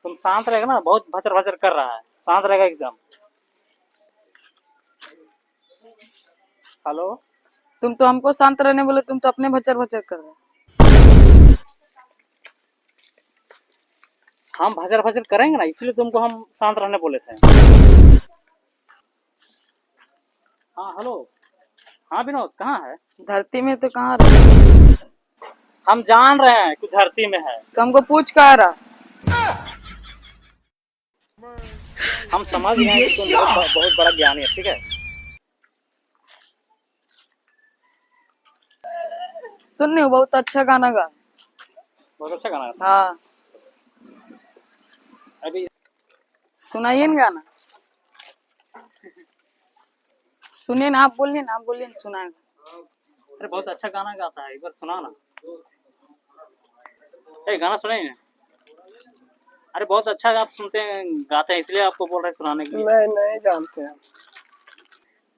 तुम शांत रहेगा ना, बहुत भचर भचर कर रहा है, शांत रहेगा एकदम। हेलो, तुम तो हमको शांत रहने बोले, तुम तो अपने भचर भचर कर रहे हो। हम भचर भचर करेंगे ना, इसलिए तुमको हम शांत रहने बोले थे। हाँ हेलो, हाँ विनोद कहाँ है? धरती में तो कहाँ रहे? हम जान रहे हैं कुछ धरती में है। तो हमको पूछ कहाँ रहा? हम समझ गए हैं कि तुम बहुत बड़ा ज्ञानी है, ठीक है। सुन रही हो, बहुत अच्छा गाना गा। बहुत अच्छा गाना है। हाँ, अभी सुनाइए ना गाना। सुनिए ना, आप बोलिए ना, सुनाएगा। अरे बहुत अच्छा गाना गाता है, एक बार सुना ना। गाना सुनाइए ना। अरे बहुत अच्छा आप सुनते हैं, गाते हैं, इसलिए आपको बोल रहे हैं सुनाने के लिए। नहीं जानते हैं।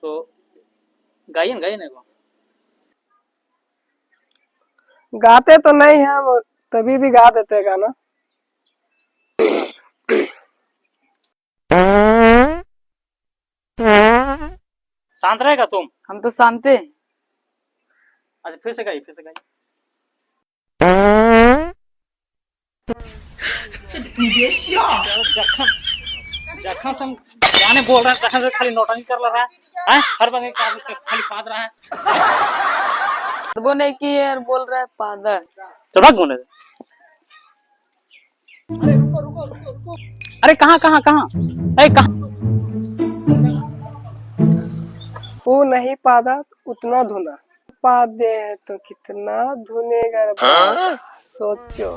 तो गाइए ना, गाइए ना। गाते तो नहीं है हम, तभी भी गा देते हैं गाना। शांत रहेगा तुम? हम तो शांते हैं। अच्छा फिर से गाइए, फिर से गाइए। जखन जखन से हम गाने बोल रहे हैं, जखन से खाली नौटंकी कर रहा है, हर बंदे खाली फाद रहा है। वो नहीं की यार, बोल रहा है पादर। तो भाग बोले। अरे रुको रुको रुको रुको। अरे कहाँ कहाँ कहाँ? कहाँ? वो नहीं पादा उतना धुना, पादे हैं तो कितना धुनेगा। सोचो।